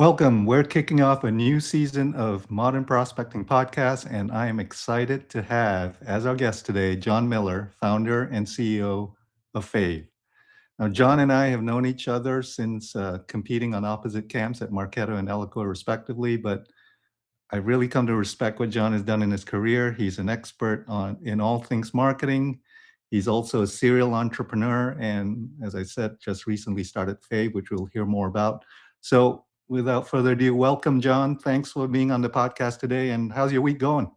Welcome. We're kicking off a new season of Modern Prospecting Podcast, and I am excited to have as our guest today Jon Miller, founder and CEO of Fave. Now, Jon and I have known each other since competing on opposite camps at Marketo and Eloqua, respectively, but I really come to respect what Jon has done in his career. He's an expert in all things marketing. He's also a serial entrepreneur, and as I said, just recently started Fave, which we'll hear more about. So, without further ado, welcome, Jon. Thanks for being on the podcast today. And how's your week going?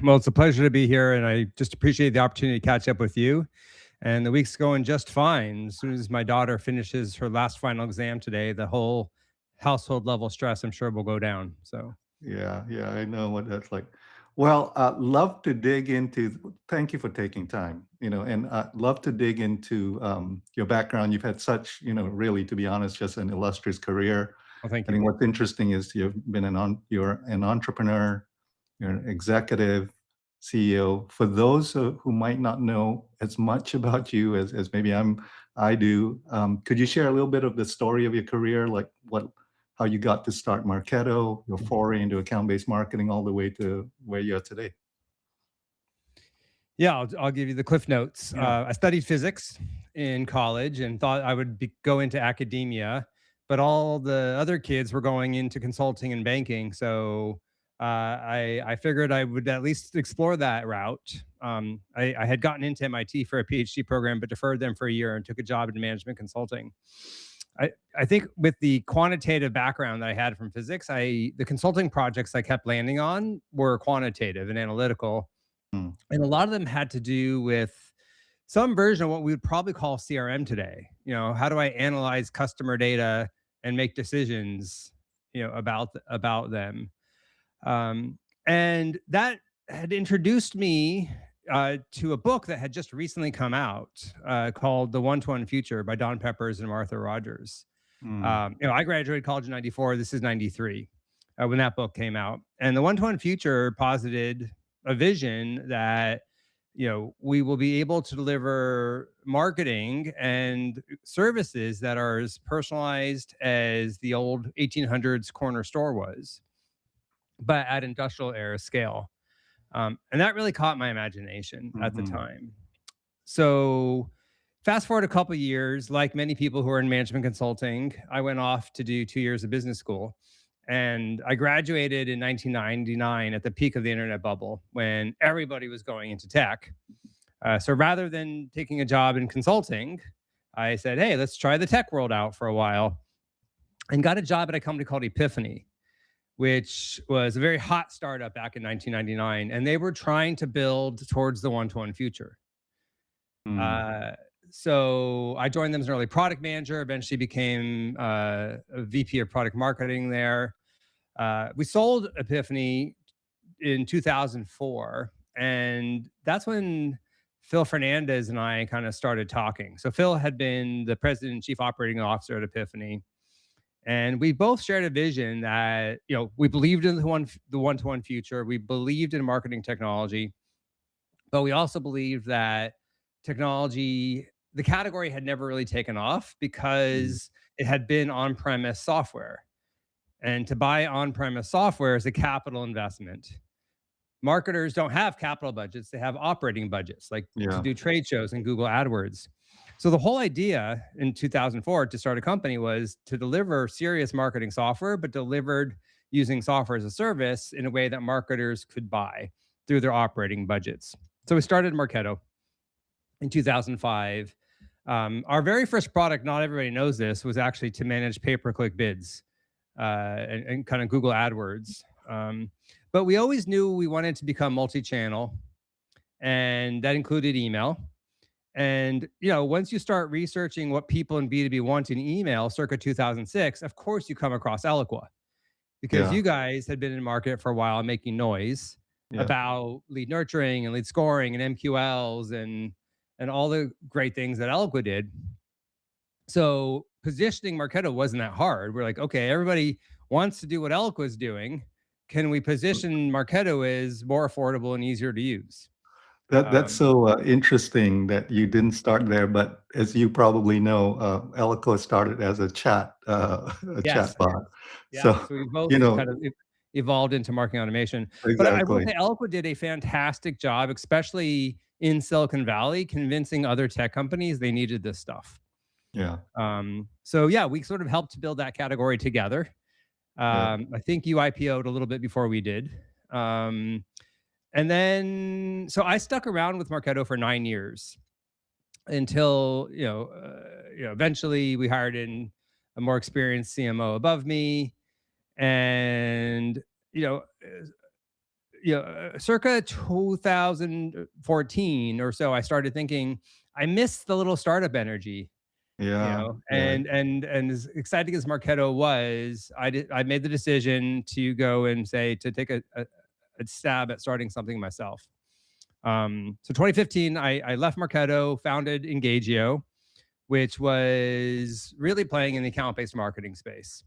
Well, it's a pleasure to be here, and I just appreciate the opportunity to catch up with you. And the week's going just fine. As soon as my daughter finishes her last final exam today, the whole household level stress, I'm sure, will go down. So, Yeah, I know what that's like. Well, love to dig into. Thank you for taking time. And love to dig into your background. You've had such, really, to be honest, just an illustrious career. well, thank I you. think what's interesting is you're an entrepreneur, you're an executive CEO. For those who might not know as much about you as maybe I do, could you share a little bit of the story of your career, like how you got to start Marketo, your foray into account-based marketing, all the way to where you are today? Yeah, I'll give you the cliff notes. Yeah. I studied physics in college and thought I would go into academia, but all the other kids were going into consulting and banking. So I figured I would at least explore that route. I had gotten into MIT for a PhD program, but deferred them for a year and took a job in management consulting. I think with the quantitative background that I had from physics, the consulting projects I kept landing on were quantitative and analytical. Mm. And a lot of them had to do with some version of what we would probably call CRM today. How do I analyze customer data and make decisions, about them? And that had introduced me to a book that had just recently come out called The One-to-One Future by Don Peppers and Martha Rogers. Mm. I graduated college in 94. This is 93 when that book came out. And The One-to-One Future posited a vision that we will be able to deliver marketing and services that are as personalized as the old 1800s corner store was, but at industrial era scale. And that really caught my imagination at the time. So fast forward a couple of years, like many people who are in management consulting, I went off to do 2 years of business school. And I graduated in 1999 at the peak of the internet bubble when everybody was going into tech. So rather than taking a job in consulting, I said, hey, let's try the tech world out for a while, and got a job at a company called Epiphany, which was a very hot startup back in 1999. And they were trying to build towards the one-to-one future. So I joined them as an early product manager, eventually became a VP of product marketing there. We sold Epiphany in 2004. And that's when Phil Fernandez and I kind of started talking. So Phil had been the president and chief operating officer at Epiphany. And we both shared a vision that, we believed in the one-to-one future. We believed in marketing technology, but we also believed that technology, the category had never really taken off because it had been on-premise software. And to buy on-premise software is a capital investment. Marketers don't have capital budgets. They have operating budgets, like to do trade shows and Google AdWords. So the whole idea in 2004 to start a company was to deliver serious marketing software, but delivered using software as a service in a way that marketers could buy through their operating budgets. So we started Marketo in 2005. Our very first product, not everybody knows this, was actually to manage pay-per-click bids and kind of Google AdWords. But we always knew we wanted to become multi-channel, and that included email. And, once you start researching what people in B2B want in email circa 2006, of course you come across Eloqua, because you guys had been in market for a while making noise about lead nurturing and lead scoring and MQLs and all the great things that Eloqua did. So positioning Marketo wasn't that hard. We're like, okay, everybody wants to do what Eloqua is doing. Can we position Marketo as more affordable and easier to use? That's Um, so interesting that you didn't start there, but as you probably know, Eloqua started as a a yes, chat bot. yeah. So, So we both you know, kind of evolved into marketing automation. But I will exactly. say Eloqua did a fantastic job, especially in Silicon Valley, convincing other tech companies they needed this stuff. Yeah, So yeah, we sort of helped build that category together. yeah. I think you IPO'd a little bit before we did. Um, and then, so I stuck around with Marketo for 9 years until, eventually we hired in a more experienced CMO above me. And, you know, circa 2014 or so, I started thinking, I miss the little startup energy, Yeah, yeah, and as exciting as Marketo was, I made the decision to go and say to take a stab at starting something myself. So 2015, I left Marketo, founded Engagio, which was really playing in the account-based marketing space.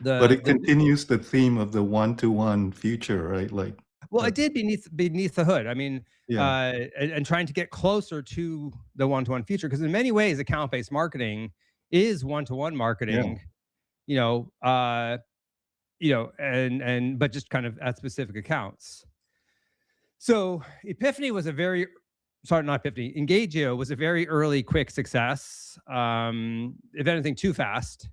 but The it the continues the theme of the one-to-one future, right? Like, Well, I uh, did beneath the hood. I mean, yeah, and trying to get closer to the one-to-one future, because in many ways, account-based marketing is one-to-one yeah, marketing. And but just kind of at specific accounts. So Epiphany was a very sorry, not Epiphany. Engagio was a very early, quick success. If anything, too fast.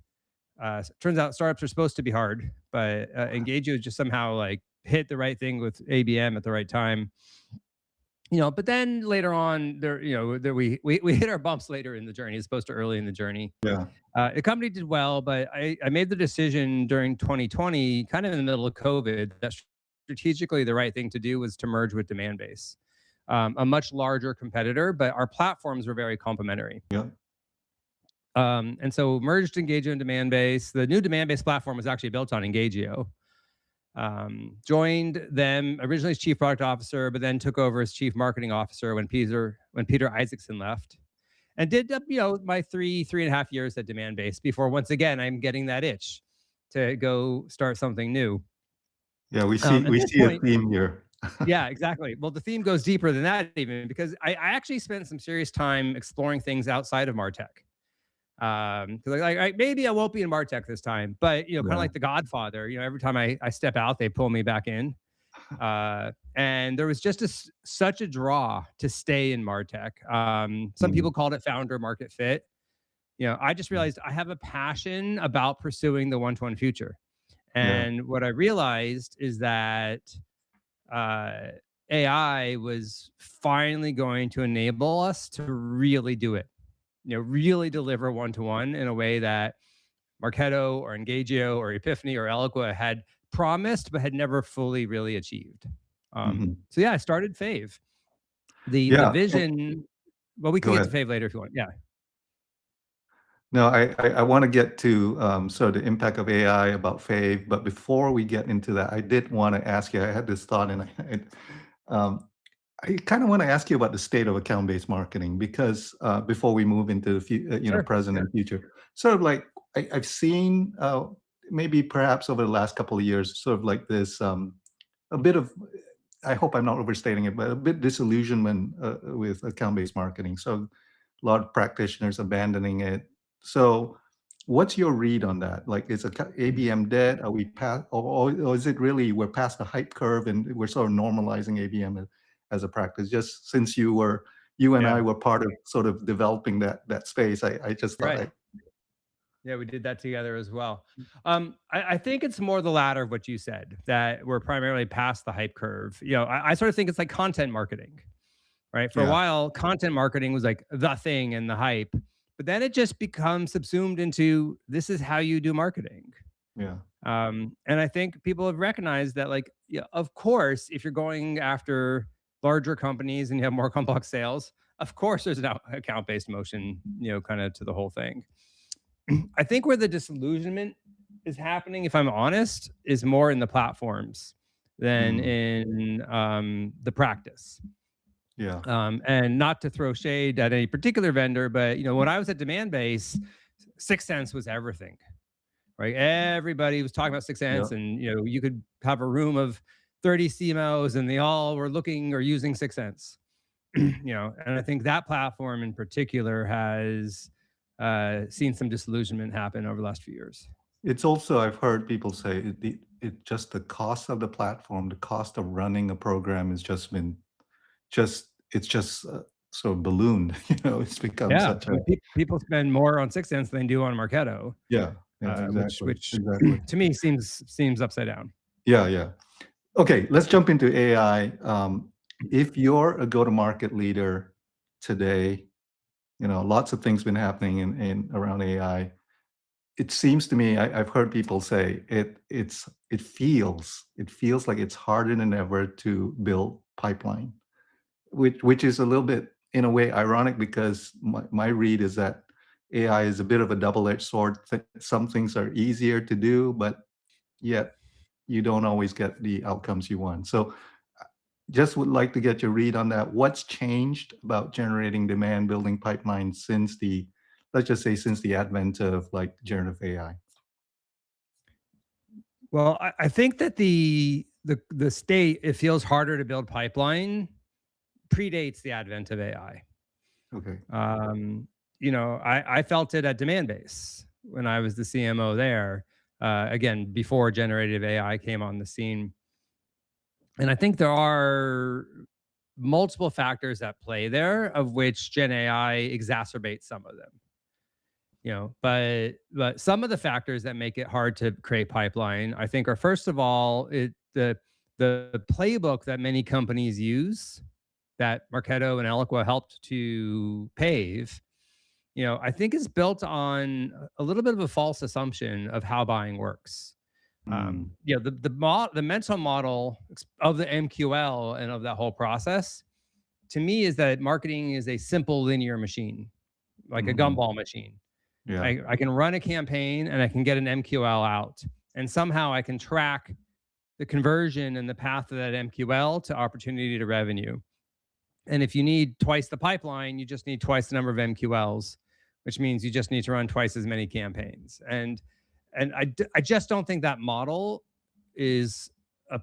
Turns out startups are supposed to be hard, but Engagio just somehow like hit the right thing with ABM at the right time. But then later on, we hit our bumps later in the journey, as opposed to early in the journey. yeah. The company did well, but I made the decision during 2020, kind of in the middle of COVID, that strategically the right thing to do was to merge with Demandbase, a much larger competitor, but our platforms were very complementary. Yeah. And so merged Engagio and Demandbase. The new Demandbase platform was actually built on Engagio. Joined them originally as chief product officer, but then took over as chief marketing officer when Peter Isaacson left, and did my 3.5 years at Demandbase before once again I'm getting that itch to go start something new. Yeah, At we this see a point, theme here. yeah, exactly. Well, the theme goes deeper than that, even because I actually spent some serious time exploring things outside of Martech. Because maybe I won't be in Martech this time, but kind of Yeah. like The Godfather. Every time I step out, they pull me back in. And there was just such a draw to stay in Martech. Some Mhm. people called it founder market fit. I just realized I have a passion about pursuing the one-to-one future. Yeah. And what I realized is that uh, AI was finally going to enable us to really do it, really deliver one-to-one in a way that Marketo or Engagio or Epiphany or Eloqua had promised, but had never fully really achieved. Mhm. So yeah, I started Fave. The Yeah. vision. Well, we can Go get to ahead. Fave later if you want. Yeah, No, I want to get to sort of the impact of AI about Fave, but before we get into that, I did want to ask you. I had this thought, and um, I kind of want to ask you about the state of account-based marketing because before we move into the sure. present and future, sort of like I've seen maybe perhaps over the last couple of years, sort of like this a bit of. I hope I'm not overstating it, but a bit disillusionment with account-based marketing. So a lot of practitioners abandoning it. So, what's your read on that? Like, is ABM dead? Are we past, or is it really we're past the hype curve and we're sort of normalizing ABM as a practice? Just since you and Yeah, I were part of sort of developing that space, I just thought right. Yeah, we did that together as well. I think it's more the latter of what you said, that we're primarily past the hype curve. I sort of think it's like content marketing, right? For a yeah, while, content marketing was like the thing and the hype, but then it just becomes subsumed into this is how you do marketing. yeah, And I think people have recognized that, like, yeah, of course, if you're going after larger companies and you have more complex sales, of course, there's an account based motion, kind of to the whole thing. I think where the disillusionment is happening, if I'm honest, is more in the platforms than mm, in the practice. yeah, And not to throw shade at any particular vendor, but when I was at Demandbase, 6 Sense was everything, right? Everybody was talking about 6 Sense, yeah, and you could have a room of 30 CMOs, and they all were looking or using 6sense. And I think that platform in particular has seen some disillusionment happen over the last few years. It's also, I've heard people say it just the cost of the platform, the cost of running a program has just been it's just sort of ballooned. It's become Yeah, such I a mean, people spend more on 6sense than they do on Marketo, yeah, yeah, which exactly, which exactly. to me seems upside down. Yeah, yeah. Okay, let's jump into AI. If you're a go-to-market leader today, lots of things been happening in around AI. It seems to me, I've heard people say it feels like it's harder than ever to build pipeline, which is a little bit in a way ironic because my read is that AI is a bit of a double-edged sword. Some things are easier to do, but yet you don't always get the outcomes you want. So just would like to get your read on that. What's changed about generating demand building pipelines since let's just say since the advent of like generative AI? Well, I think that the state it feels harder to build pipeline predates the advent of AI. Okay. I felt it at Demandbase when I was the CMO there. Again, before generative AI came on the scene, and I think there are multiple factors at play there, of which Gen AI exacerbates some of them. But some of the factors that make it hard to create pipeline, I think, are first of all, the playbook that many companies use that Marketo and Eloqua helped to pave. I think is built on a little bit of a false assumption of how buying works. Mm, The mental model of the MQL and of that whole process to me is that marketing is a simple linear machine, like a mhm. gumball machine. Yeah. I can run a campaign and I can get an MQL out, and somehow I can track the conversion and the path of that MQL to opportunity to revenue. And if you need twice the pipeline, you just need twice the number of MQLs, which means you just need to run twice as many campaigns. And I just don't think that model is a,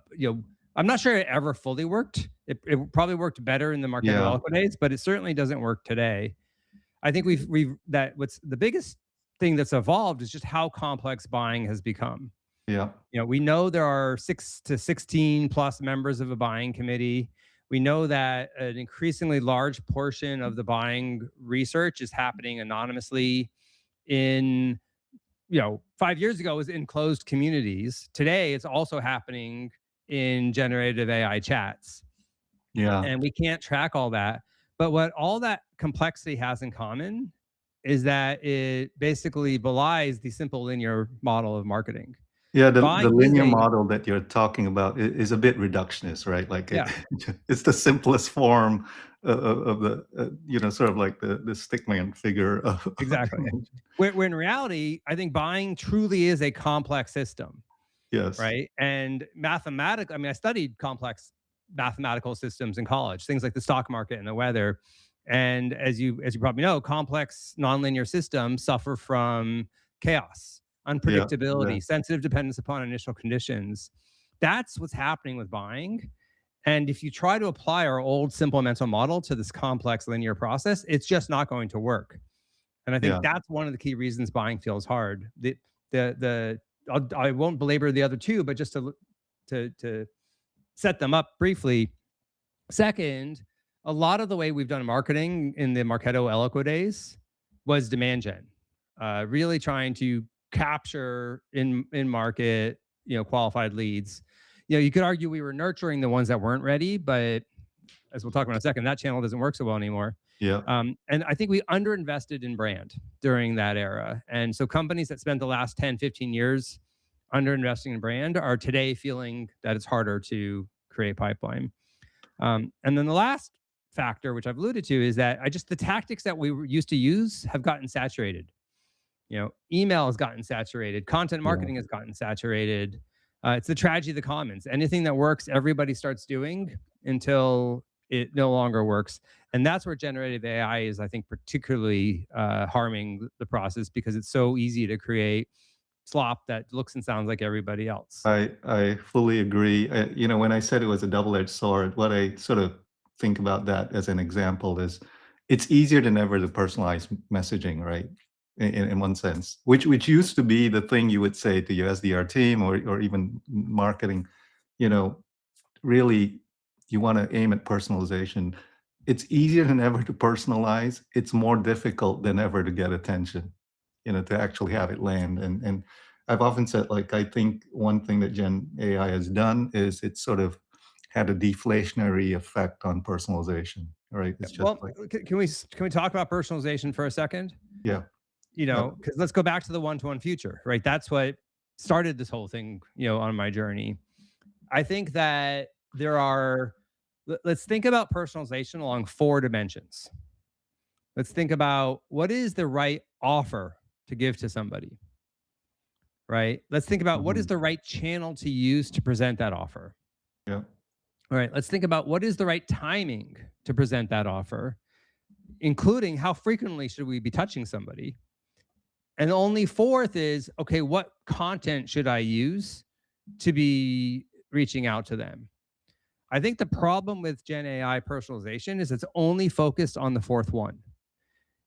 I'm not sure it ever fully worked. It probably worked better in the Marketo Yeah. Eloqua days, but it certainly doesn't work today. I think we've that what's the biggest thing that's evolved is just how complex buying has become. Yeah. We know there are 6 to 16 plus members of a buying committee. We know that an increasingly large portion of the buying research is happening anonymously in, 5 years ago it was in closed communities. Today it's also happening in generative AI chats. Yeah. And we can't track all that. But what all that complexity has in common is that it basically belies the simple linear model of marketing. Yeah, the Buying is linear a model that you're talking about is a bit reductionist, right? Like Yeah, it's the simplest form of the, sort of like the stickman figure of exactly. automation. When in reality, I think buying truly is a complex system, Yes. right? And mathematical, I mean, I studied complex mathematical systems in college, things like the stock market and the weather. And as you probably know, complex nonlinear systems suffer from chaos, Yeah. unpredictability, Exactly. sensitive dependence upon initial conditions. That's what's happening with buying. And if you try to apply our old simple mental model to this complex linear process, it's just not going to work. And I think Yeah. that's one of the key reasons buying feels hard. I won't belabor the other two, but just to set them up briefly. Second, a lot of the way we've done marketing in the Marketo Eloqua days was demand gen, really trying to capture in market, qualified leads. You could argue we were nurturing the ones that weren't ready, but as we'll talk about in a second, that channel doesn't work so well anymore. Yeah. And I think we underinvested in brand during that era. And so companies that spent the last 10, 15 years underinvesting in brand are today feeling that it's harder to create pipeline. And then the last factor, which I've alluded to, is that the tactics that we used to use have gotten saturated. Email has gotten saturated, content Yeah. marketing has gotten saturated. It's the tragedy of the commons. Anything that works, everybody starts doing until it no longer works. And that's where generative AI is, I think, particularly harming the process because it's so easy to create slop that looks and sounds like everybody else. I fully agree. When I said it was a double-edged sword, what I sort of think about that as an example is it's easier than ever to personalize messaging, right? In one sense, which used to be the thing you would say to your SDR team or even marketing, you know, really you want to aim at personalization. It's easier than ever to personalize. It's more difficult than ever to get attention, to actually have it land. And I've often said, like, I think one thing that Gen AI has done is it's sort of had a deflationary effect on personalization, right? It's just Well, like, can we talk about personalization for a second? yeah, yep, Because let's go back to the one-to-one future, right? That's what started this whole thing, on my journey. I think that let's think about personalization along four dimensions. Let's think about what is the right offer to give to somebody, right? Let's think about what is mhm, the right channel to use to present that offer. yeah, All right, let's think about what is the right timing to present that offer, including how frequently should we be touching somebody. And the only fourth is, okay, what content should I use to be reaching out to them? I think the problem with Gen AI personalization is it's only focused on the fourth one.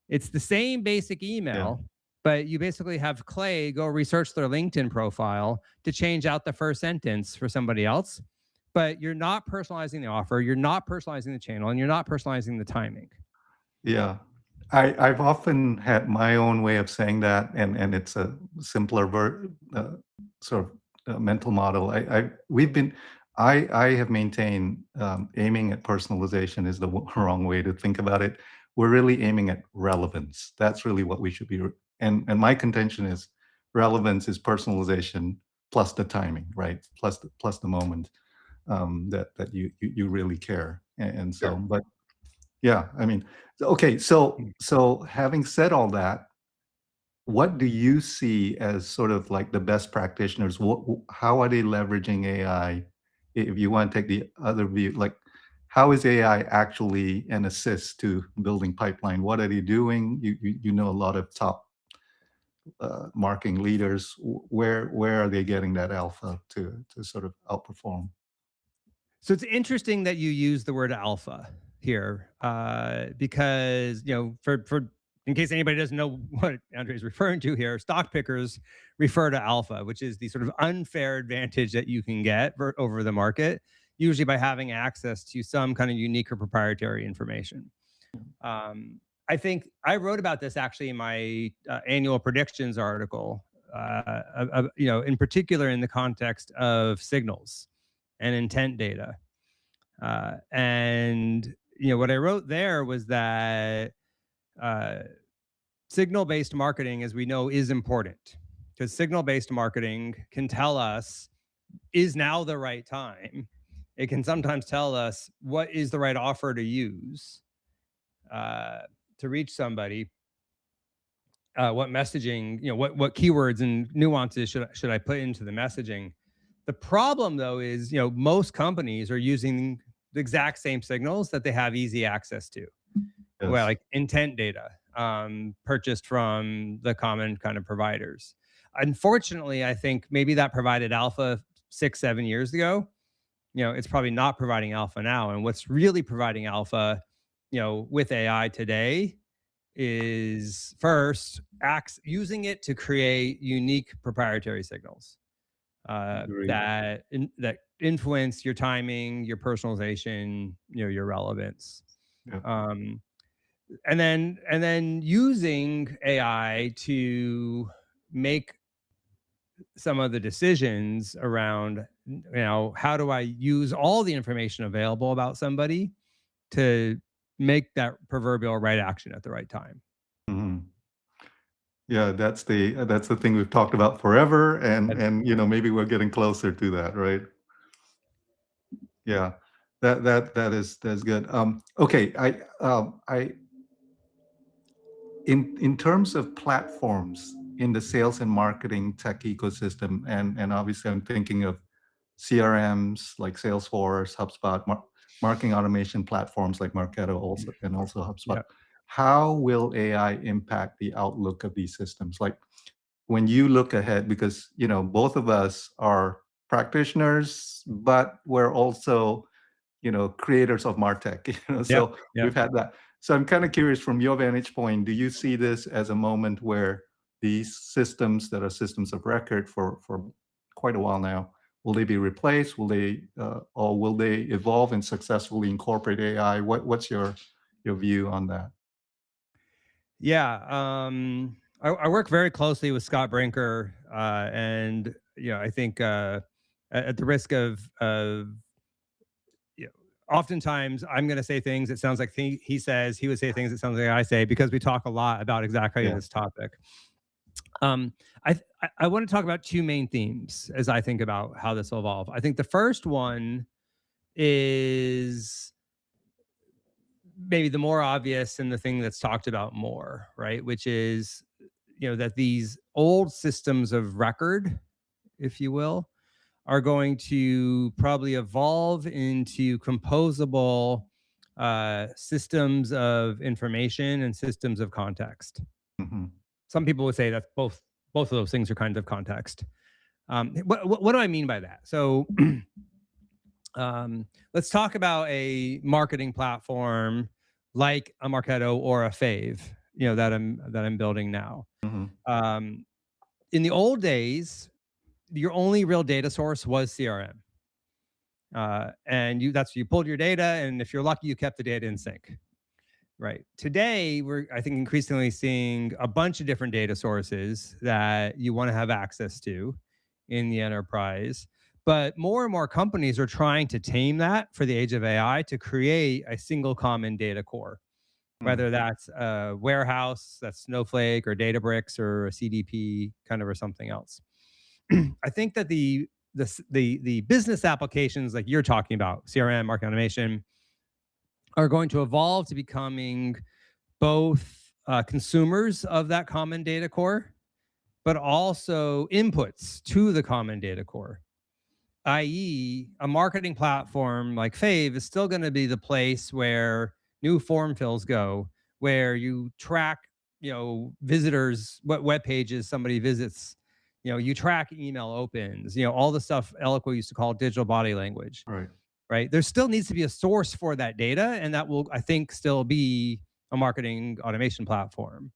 It's the same basic yeah. email, but you basically have Clay go research their LinkedIn profile to change out the first sentence for somebody else. But you're not personalizing the offer, you're not personalizing the channel, and you're not personalizing the timing. Yeah. I've often had my own way of saying that, and it's a simpler sort of mental model. I have maintained aiming at personalization is the wrong way to think about it. We're really aiming at relevance. That's really what we should be. And my contention is relevance is personalization plus the timing, right? Plus the moment that you really care. And so, Sure. but yeah, I mean, okay, so having said all that, what do you see as sort of like the best practitioners? How are they leveraging AI? If you want to take the other view, like how is AI actually an assist to building pipeline? What are they doing? You know a lot of top marketing leaders. Where are they getting that alpha to sort of outperform? So it's interesting that you use the word alpha here, because for in case anybody doesn't know what Andre is referring to here, stock pickers refer to alpha, which is the sort of unfair advantage that you can get over the market, usually by having access to some kind of unique or proprietary information. Um, I think I wrote about this actually in my annual predictions article, in particular in the context of signals and intent data. And what I wrote there was that uh, signal-based marketing, as we know, is important because signal-based marketing can tell us is now the right time. It can sometimes tell us what is the right offer to use uh, to reach somebody. What messaging, what keywords and nuances should I put into the messaging? The problem, though, is most companies are using the exact same signals that they have easy access to, well, Yes. like intent data purchased from the common kind of providers. Unfortunately, I think maybe that provided alpha 6, 7 years ago. It's probably not providing alpha now. And what's really providing alpha, with AI today is first acts using it to create unique proprietary signals Agreed. that influence your timing, your personalization, your relevance. Yeah. Um, and then using AI to make some of the decisions around, how do I use all the information available about somebody to make that proverbial right action at the right time. Mhm. Yeah, that's the thing we've talked about forever, and maybe we're getting closer to that, right? Yeah, that's good. Okay, I in terms of platforms in the sales and marketing tech ecosystem, and obviously I'm thinking of CRMs like Salesforce, HubSpot, marketing automation platforms like Marketo, also HubSpot. Yeah. How will AI impact the outlook of these systems? Like, when you look ahead, because both of us are practitioners, but we're also creators of martech. Yep. So Yep. we've had that. So I'm kind of curious, from your vantage point, do you see this as a moment where these systems that are systems of record for quite a while now, will they be replaced? Will they or will they evolve and successfully incorporate AI? What's your view on that? Yeah. I work very closely with Scott Brinker, and I think at the risk of oftentimes I'm going to say things that sounds like he says. He would say things that sounds like I say, because we talk a lot about exactly Yeah. this topic. Um, I want to talk about two main themes as I think about how this will evolve. I think the first one is maybe the more obvious and the thing that's talked about more, right? Which is, that these old systems of record, if you will, are going to probably evolve into composable systems of information and systems of context. Mhm. Some people would say that both of those things are kind of context. What do I mean by that? So let's talk about a marketing platform like a Marketo or a Fave, that I'm building now. Mhm. Um, in the old days, your only real data source was CRM, and you pulled your data, and if you're lucky, you kept the data in sync. Right. Today, we're, I think, increasingly seeing a bunch of different data sources that you want to have access to in the enterprise. But more and more companies are trying to tame that for the age of AI to create a single common data core, Mm. whether that's a warehouse, that's Snowflake or Databricks or a CDP kind of or something else. I think that the business applications like you're talking about, CRM, marketing automation, are going to evolve to becoming both consumers of that common data core, but also inputs to the common data core. I.e., a marketing platform like Fave is still going to be the place where new form fills go, where you track, visitors, what web pages somebody visits. You track email opens, all the stuff Eloqua used to call digital body language, Right. right? There still needs to be a source for that data, and that will, I think, still be a marketing automation platform.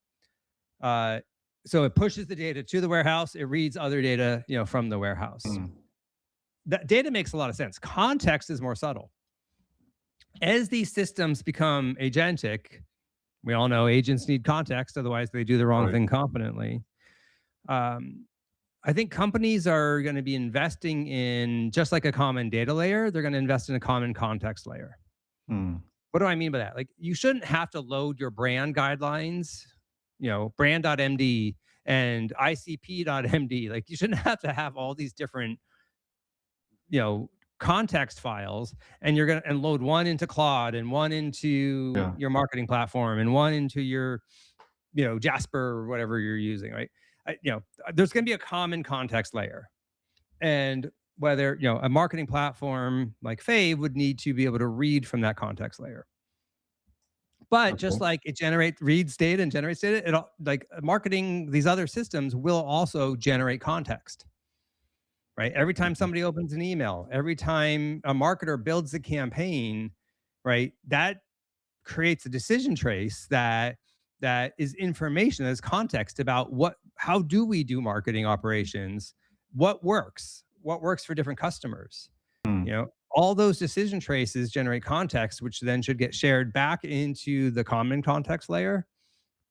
Uh, so it pushes the data to the warehouse. It reads other data, from the warehouse. Mm. That data makes a lot of sense. Context is more subtle. As these systems become agentic, we all know agents need context, otherwise they do the wrong Right. thing competently. Um, I think companies are going to be investing in, just like a common data layer, they're going to invest in a common context layer. Mm. What do I mean by that? Like, you shouldn't have to load your brand guidelines, brand.md and icp.md. Like, you shouldn't have to have all these different, context files, and you're going to and load one into Claude and one into Yeah. your marketing platform and one into your, Jasper or whatever you're using, right? There's going to be a common context layer. And whether, a marketing platform like Fave would need to be able to read from that context layer. But just Okay. like it reads data and generates data, like marketing, these other systems will also generate context, right? Every time Mhm. somebody opens an email, every time a marketer builds a campaign, right? That creates a decision trace that is information, that is context about how do we do marketing operations, what works for different customers. Mm. All those decision traces generate context, which then should get shared back into the common context layer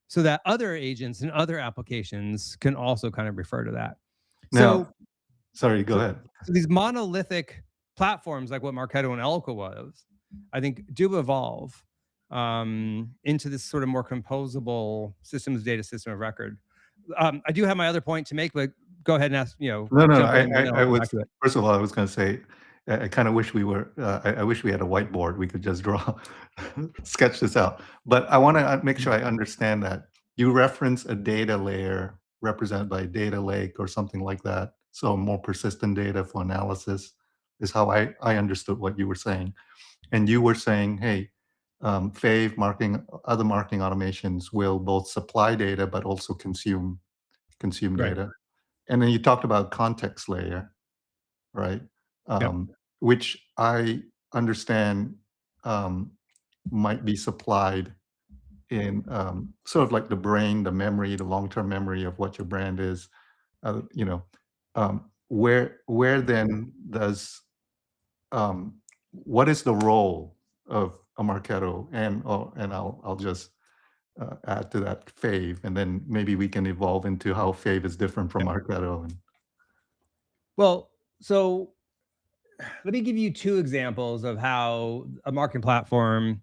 so that other agents and other applications can also kind of refer to that. Now, So, sorry, go so, ahead. so these monolithic platforms like what Marketo and Eloqua was, I think, do evolve into this sort of more composable systems data system of record. I do have my other point to make, but go ahead and ask, No, no, no. jump I, in and I, then I'll I come back was to it. first of all, I was going to say, I kind of wish we were. I wish we had a whiteboard. We could just draw, sketch this out. But I want to make sure I understand that you reference a data layer represented by a data lake or something like that. So more persistent data for analysis is how I understood what you were saying. And you were saying, hey, Fave marketing, other marketing automations will both supply data but also consume consume Right. data. And then you talked about context layer, right? Yep. Which I understand um, might be supplied in sort of like the brain, the memory, the long-term memory of what your brand is. You know, where then does what is the role of a Marketo? And I'll just add to that Fave, and then maybe we can evolve into how Fave is different from Yep. Marketo. And Well, so let me give you two examples of how a marketing platform.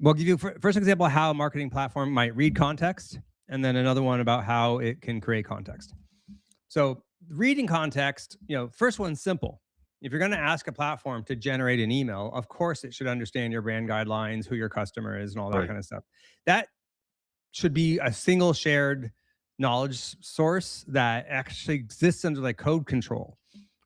We'll give you first example how a marketing platform might read context, and then another one about how it can create context. So reading context, first one's simple. If you're going to ask a platform to generate an email, of course it should understand your brand guidelines, who your customer is, and all that right, kind of stuff. That should be a single shared knowledge source that actually exists under like code control,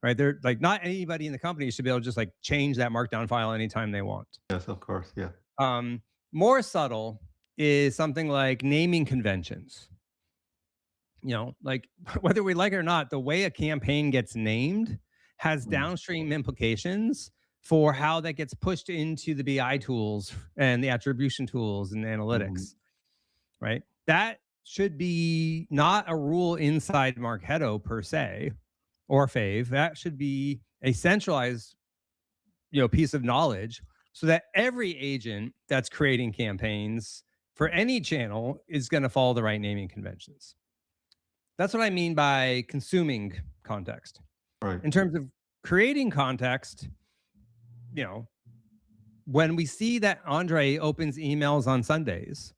right? They're like not anybody in the company should be able to just like change that markdown file anytime they want. yes, of course, yeah, Um, More subtle is something like naming conventions. Like whether we like it or not, the way a campaign gets named has mm, downstream implications for how that gets pushed into the BI tools and the attribution tools and mhm, analytics, right? That should be not a rule inside Marketo per se or Fave. That should be a centralized, piece of knowledge so that every agent that's creating campaigns for any channel is going to follow the right naming conventions. That's what I mean by consuming context. right, In terms of creating context, you know, when we see that Andre opens emails on Sundays,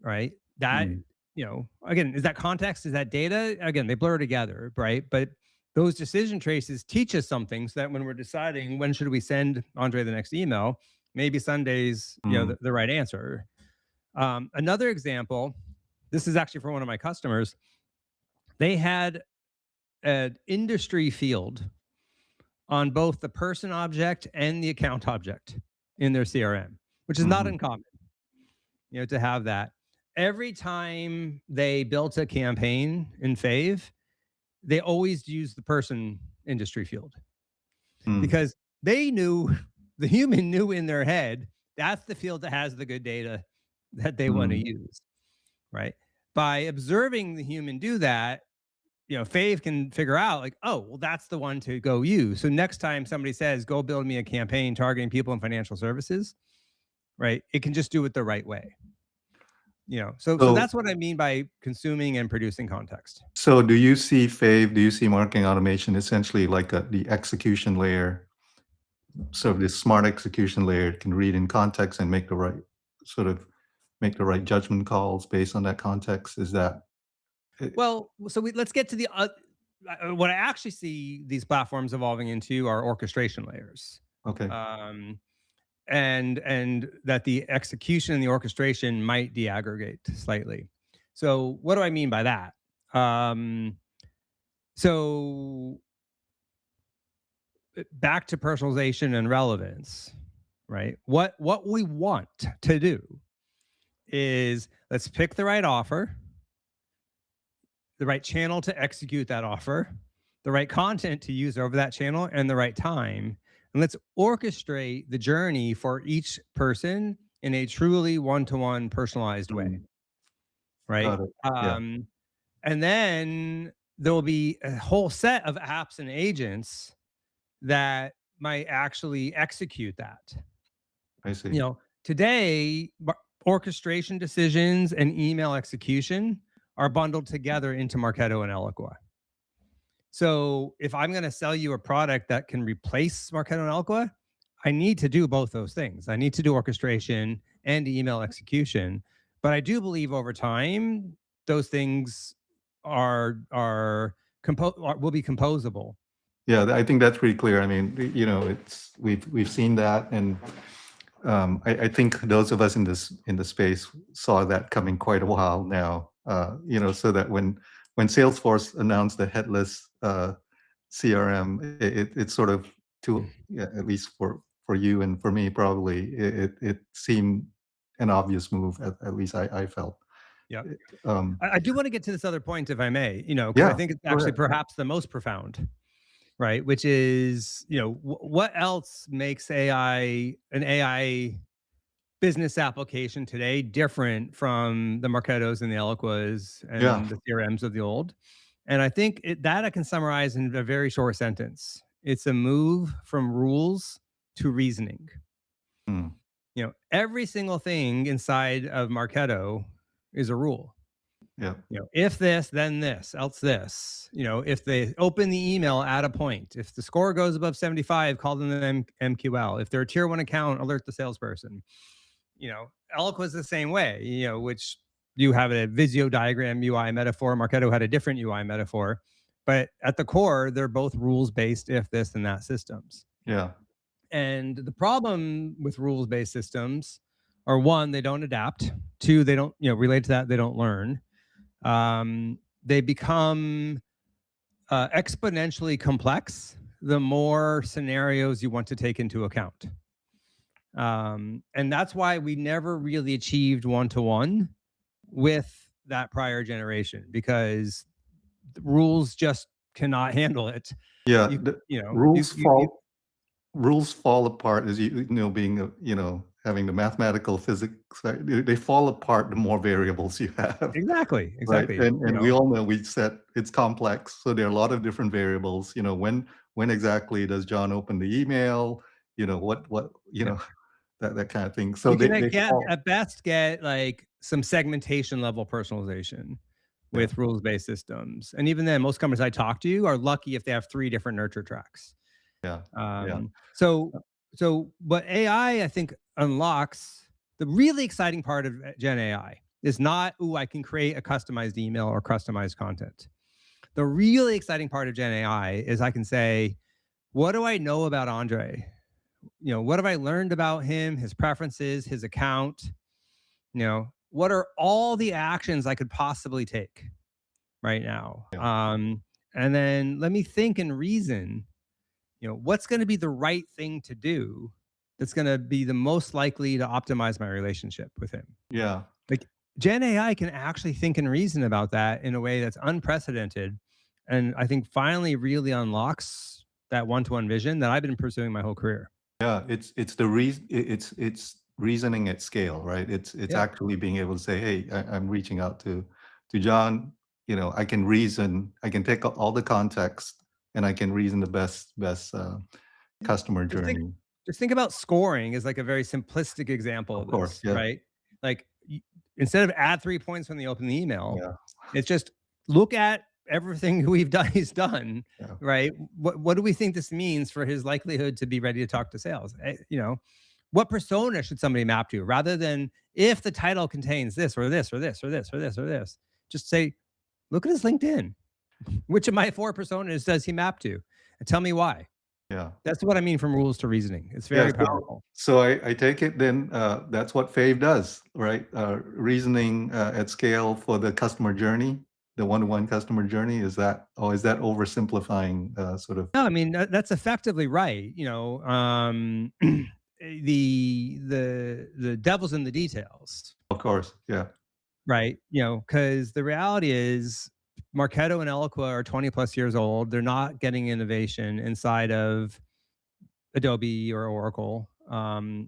right? That, mm, again, is that context? Is that data? Again, they blur together, right? But those decision traces teach us something so that when we're deciding when should we send Andre the next email, maybe Sunday's, mm, the right answer. Another example, this is actually for one of my customers. They had an industry field on both the person object and the account object in their CRM, which is not mhm, uncommon, to have that. Every time they built a campaign in Fave, they always used the person industry field mm, because they knew the human knew in their head that's the field that has the good data that they want to mm. use, right? By observing the human do that, Fave can figure out like, oh, well, that's the one to go use. So next time somebody says, go build me a campaign targeting people in financial services, right? It can just do it the right way. So So, that's what I mean by consuming and producing context. so do you see Fave? Do you see marketing automation essentially like the execution layer? So this smart execution layer can read in context and make the right sort of make the right judgment calls based on that context. Is that Well, so let's get to the what I actually see these platforms evolving into are orchestration layers. okay? Um, and that the execution and the orchestration might deaggregate slightly. So what do I mean by that? So back to personalization and relevance, right? What we want to do is let's pick the right offer, the right channel to execute that offer, the right content to use over that channel, and the right time. And let's orchestrate the journey for each person in a truly one-to-one personalized way, Mm, right? got it. Yeah, And then there will be a whole set of apps and agents that might actually execute that. I see. Today, orchestration decisions and email execution are bundled together into Marketo and Eloqua. So if I'm going to sell you a product that can replace Marketo and Eloqua, I need to do both those things. I need to do orchestration and email execution. But I do believe over time, those things will be composable. Yeah, I think that's pretty clear. I mean, it's we've seen that, and I think those of us in the space saw that coming quite a while now. So that when Salesforce announced the headless CRM, it sort of yeah, at least for you and for me probably it seemed an obvious move. At least I felt. Yep. Um, I do want to get to this other point, if I may, because I yeah, think it's go actually ahead. perhaps the most profound, right? Which is, what else makes an AI business application today different from the Marketos and the Eloquas Yeah. and the CRMs of the old? And I think that I can summarize in a very short sentence. It's a move from rules to reasoning. Mm, Every single thing inside of Marketo is a rule. yeah. If this, then this, else this. If they open the email at a point, if the score goes above 75, call them an MQL. If they're a tier one account, alert the salesperson. Eloqua is the same way, which you have a Visio diagram UI metaphor. Marketo had a different UI metaphor. But at the core, they're both rules based if this and that systems. Yeah. And the problem with rules based systems are one, they don't adapt. Two, they don't, relate to that, they don't learn. They become exponentially complex the more scenarios you want to take into account. And that's why we never really achieved one-to-one with that prior generation, because the rules just cannot handle it. Yeah. You, The you know, you, rules you, you fall rules fall apart as being having the mathematical physics, right? They fall apart the more variables you have. exactly, Right, exactly. and we all know we said it's complex, so there are a lot of different variables. When exactly does John open the email? What Yeah. that kind of thing. So You can they fall. at best get like some segmentation level personalization Yeah, with rules based systems, and even then, most companies I talk to are lucky if they have 3 different nurture tracks. yeah, yeah, Um, so, so what AI I think unlocks, the really exciting part of Gen AI is not, ooh, I can create a customized email or customized content. The really exciting part of Gen AI is I can say, what do I know about Andre? What have I learned about him, his preferences, his account? What are all the actions I could possibly take right now? yeah, And then let me think and reason, what's going to be the right thing to do that's going to be the most likely to optimize my relationship with him. yeah. Like Gen AI can actually think and reason about that in a way that's unprecedented. And I think finally really unlocks that one-to-one vision that I've been pursuing my whole career. Yeah, it's the reason it's reasoning at scale, right? It's Yeah. actually being able to say, hey, I'm reaching out to John. I can reason, I can take all the context, and I can reason the best customer Just think, journey. just think about scoring as like a very simplistic example Of of course, this, yeah, right? Like instead of add 3 points when they open the email, yeah, it's just look at everything we've done. He's done, yeah, right? What do we think this means for his likelihood to be ready to talk to sales? What persona should somebody map to, rather than if the title contains this or this or this or this or this or this? Just say, look at his LinkedIn. Which of my 4 personas does he map to? And tell me why. yeah. That's what I mean from rules to reasoning. It's Yeah, very powerful. so I take it then, that's what Fave does, right? Reasoning at scale for the customer journey, the one-to-one customer journey. Is that oversimplifying, sort of? No, I mean that's effectively right. The devil's in the details, Of course, yeah, right? Because the reality is Marketo and Eloqua are 20 plus years old. They're not getting innovation inside of Adobe or Oracle.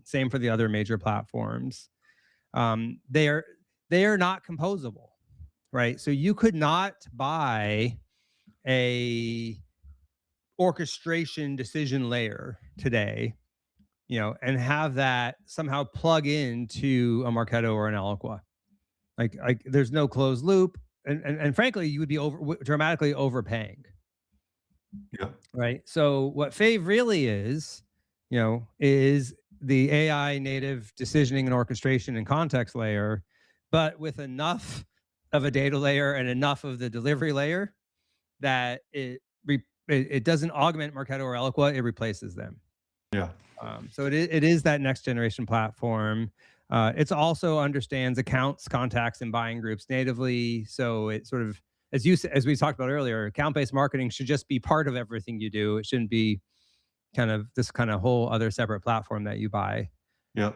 Same for the other major platforms. They are not composable, right? So you could not buy a orchestration decision layer today, and have that somehow plug into a Marketo or an Eloqua. Like there's no closed loop, and frankly, you would be dramatically overpaying, yeah, right? So what Fave really is the AI native decisioning and orchestration and context layer, but with enough of a data layer and enough of the delivery layer that it doesn't augment Marketo or Eloqua, it replaces them. yeah, So it is that next generation platform. It also understands accounts, contacts, and buying groups natively. So it sort of, as we talked about earlier, account-based marketing should just be part of everything you do. It shouldn't be kind of this kind of whole other separate platform that you buy. yeah.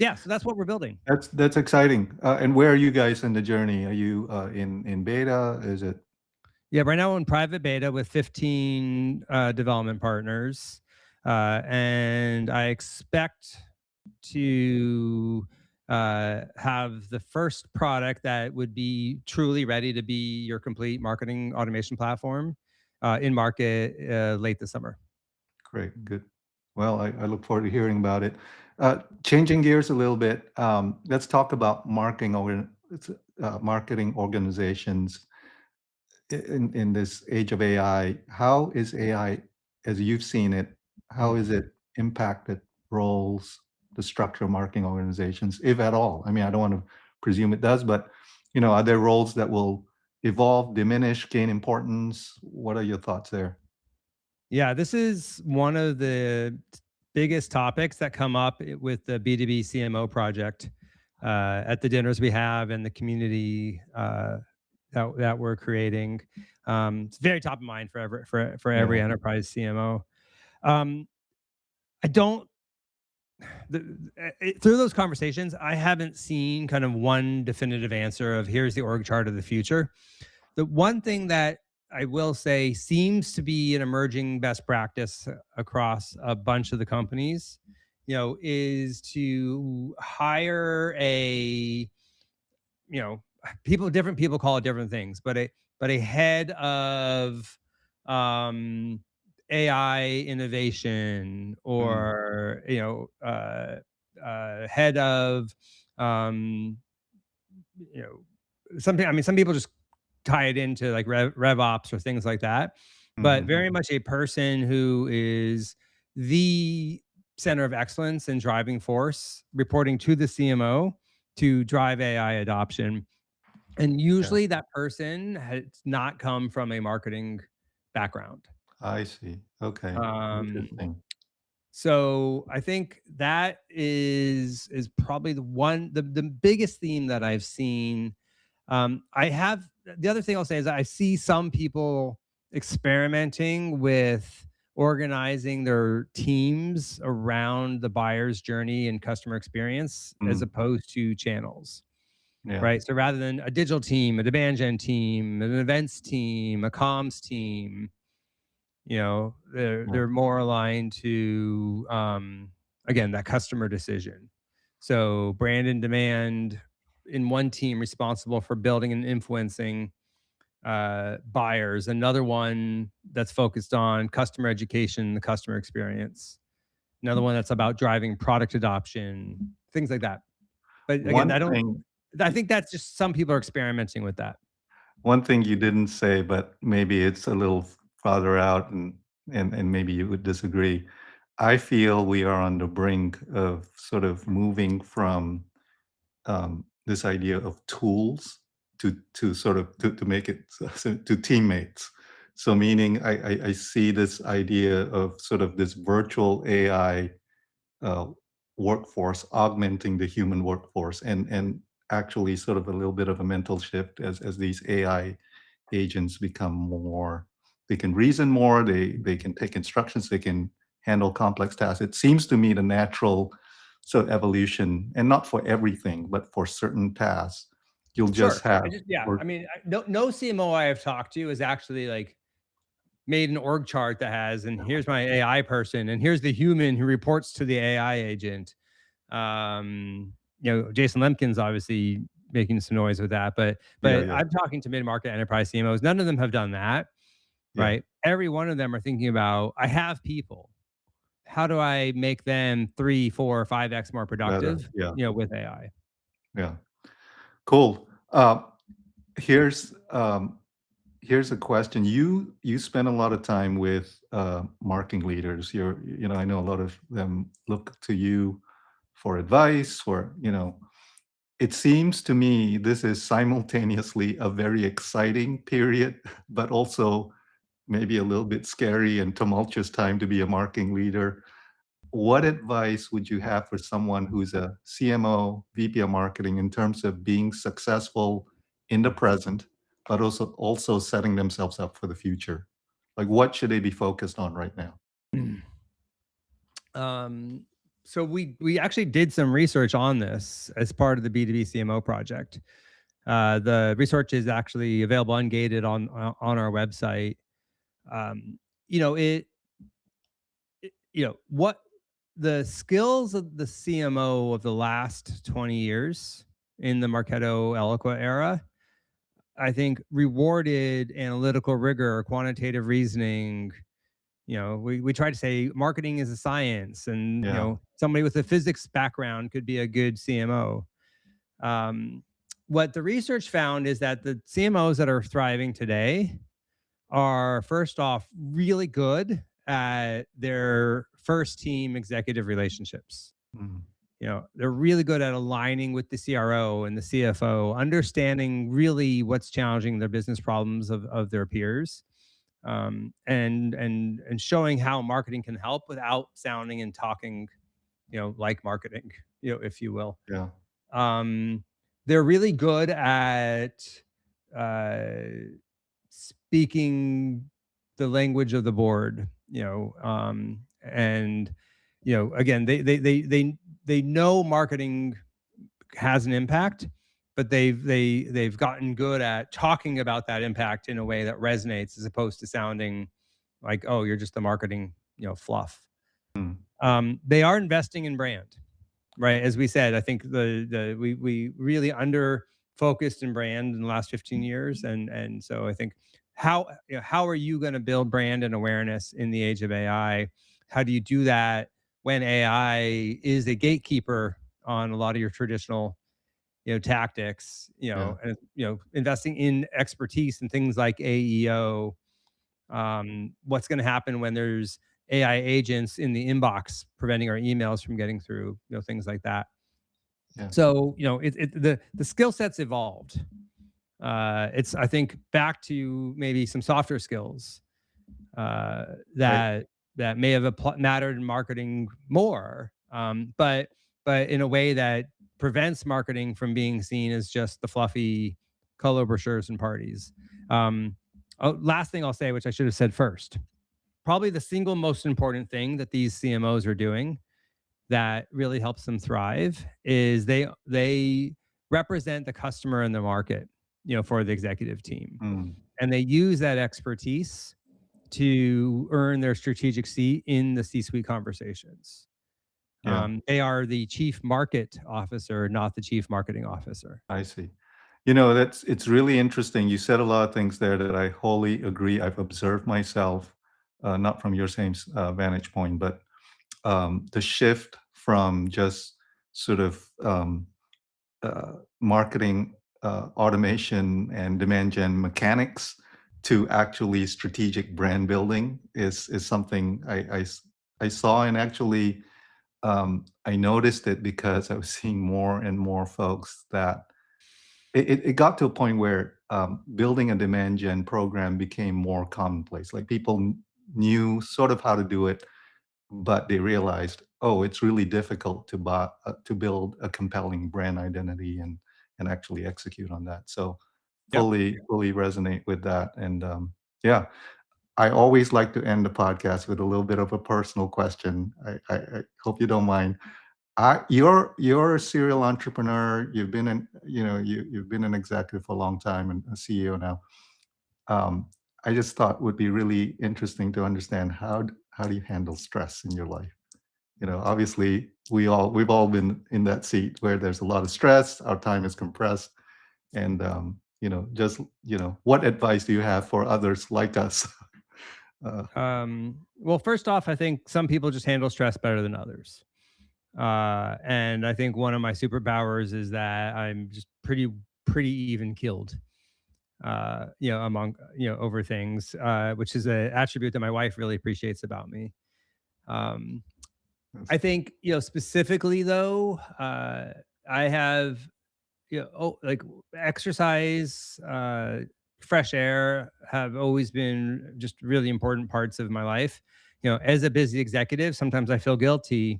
Yeah, so that's what we're building. That's exciting. And where are you guys in the journey? Are you in beta? Is it Yeah, right now we're in private beta with 15 development partners, and I expect to have the first product that would be truly ready to be your complete marketing automation platform in market late this summer. great? Good. Well, I look forward to hearing about it. Changing gears a little bit, let's talk about marketing organizations in this age of AI. How is AI, as you've seen it, how is it impacted roles, the structure of marketing organizations, if at all? I mean, I don't want to presume it does, but are there roles that will evolve, diminish, gain importance? What are your thoughts there? Yeah, this is one of the biggest topics that come up with the B2B CMO project at the dinners we have and the community that we're creating. It's very top of mind for every Yeah. enterprise CMO. Um, I don't through those conversations, I haven't seen kind of one definitive answer of here's the org chart of the future. The one thing that I will say seems to be an emerging best practice across a bunch of the companies, is to hire different people call it different things, but a head of um, AI innovation, Mm, or head of um, you something. I mean, some people just tie it into like rev ops or things like that, but mhm. very much a person who is the center of excellence and driving force, reporting to the CMO to drive AI adoption. And Yeah, usually that person has not come from a marketing background. I see. Okay, Um, interesting. so I think that is probably the biggest theme that I've seen. I have the other thing I'll say is I see some people experimenting with organizing their teams around the buyer's journey and customer experience as Mm, opposed to channels. yeah, Right. So rather than a digital team, a demand gen team, an events team, a comms team, they're yeah. they're more aligned to again that customer decision. So brand and demand in one team responsible for building and influencing buyers, another one that's focused on customer education, the customer experience, another one that's about driving product adoption, things like that. But again, One thing I think that's just some people are experimenting with that. One thing you didn't say, but maybe it's a little farther out, and maybe you would disagree. I feel we are on the brink of sort of moving from this idea of tools to sort of to make it to teammates. So meaning I see this idea of sort of this virtual AI uh, workforce augmenting the human workforce, and actually sort of a little bit of a mental shift as these AI agents become more, they can reason more, they can take instructions, they can handle complex tasks. It seems to me the natural sort of evolution, and not for everything, but for certain tasks, you'll just Sure. have Yeah. or I mean, no CMO I have talked to has actually like made an org chart that has, and here's my AI person, and here's the human who reports to the AI agent. Jason Lemkin's obviously making some noise with that, but yeah, but yeah, I'm talking to mid-market enterprise CMOs. None of them have done that, yeah, right? Every one of them are thinking about, I have people. How do I make them 3, 4, 5x more better, productive, yeah, with AI? yeah, cool. Here's here's a question. You spend a lot of time with marketing leaders. I know a lot of them look to you for advice. It seems to me this is simultaneously a very exciting period, but also maybe a little bit scary and tumultuous time to be a marketing leader. What advice would you have for someone who's a CMO, VP of marketing, in terms of being successful in the present, but also setting themselves up for the future? Like, what should they be focused on right now? Um, So we actually did some research on this as part of the B2B CMO project. The research is actually available ungated on our website. Um, you know it, what the skills of the CMO of the last 20 years in the Marketo Eloqua era, I think rewarded analytical rigor, quantitative reasoning. We try to say marketing is a science, and Yeah. somebody with a physics background could be a good CMO. Um, what the research found is that the CMOs that are thriving today are, first off, really good at their first team executive relationships. Mm. They're really good at aligning with the CRO and the CFO, understanding really what's challenging their business problems of their peers, and showing how marketing can help without sounding and talking, like marketing, if you will. Yeah. Um, they're really good at uh, speaking the language of the board, and again, they know marketing has an impact, but they've gotten good at talking about that impact in a way that resonates, as opposed to sounding like, oh, you're just the marketing, fluff. Mm. They are investing in brand, right? As we said, I think we really under focused in brand in the last 15 years, and so I think how are you going to build brand and awareness in the age of AI? How do you do that when AI is a gatekeeper on a lot of your traditional tactics, Yeah. and investing in expertise and things like AEO. What's going to happen when there's AI agents in the inbox preventing our emails from getting through, things like that. Yeah. So, the skill sets evolved. It's, I think, back to maybe some softer skills uh, Right. that that may have mattered in marketing more, but in a way that prevents marketing from being seen as just the fluffy color brochures and parties. Last thing I'll say, which I should have said first, probably the single most important thing that these CMOs are doing that really helps them thrive is they represent the customer in the market, for the executive team, Mm. and they use that expertise to earn their strategic seat in the C-suite conversations. Yeah. They are the chief market officer, not the chief marketing officer. I see. It's really interesting. You said a lot of things there that I wholly agree. I've observed myself, not from your same vantage point, but the shift from just sort of marketing automation and demand gen mechanics to actually strategic brand building is something I saw, and actually I noticed it because I was seeing more and more folks that it got to a point where building a demand gen program became more commonplace. Like people knew sort of how to do it, but they realized, oh, it's really difficult to build a compelling brand identity and actually execute on that. So Yep. fully resonate with that. And yeah, I always like to end the podcast with a little bit of a personal question. I hope you don't mind. You're a serial entrepreneur. You've been you've been an executive for a long time and a CEO now. Um, I just thought would be really interesting to understand how do you handle stress in your life? Obviously we've all been in that seat where there's a lot of stress, our time is compressed, and just what advice do you have for others like us? uh, Well, first off, I think some people just handle stress better than others. And I think one of my superpowers is that I'm just pretty even killed, among, over things, which is an attribute that my wife really appreciates about me. Um, I think, specifically though, I have, like exercise, fresh air have always been just really important parts of my life. As a busy executive, sometimes I feel guilty,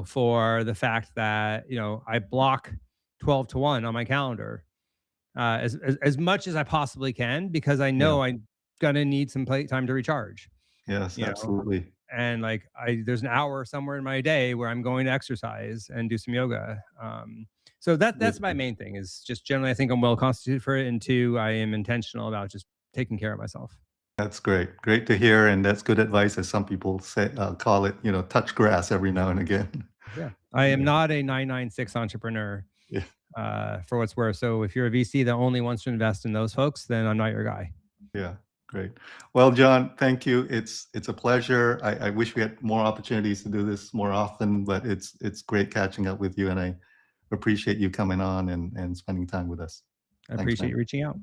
for the fact that, I block 12 to 1 on my calendar, as much as I possibly can, because I yeah. know I'm gonna need some play time to recharge. Yes, You know, absolutely. and like there's an hour somewhere in my day where I'm going to exercise and do some yoga. So that's my main thing, is just generally I think I'm well constituted for it, and two, I am intentional about just taking care of myself. That's great. Great to hear, and that's good advice, as some people say, call it, touch grass every now and again. Yeah, I am Yeah, not a 996 entrepreneur, yeah, for what's worth. So if you're a VC that only wants to invest in those folks, then I'm not your guy. yeah. Great. Well, John, thank you. It's a pleasure. I wish we had more opportunities to do this more often, but it's great catching up with you, and I appreciate you coming on and spending time with us. I Thanks, appreciate man. you reaching out.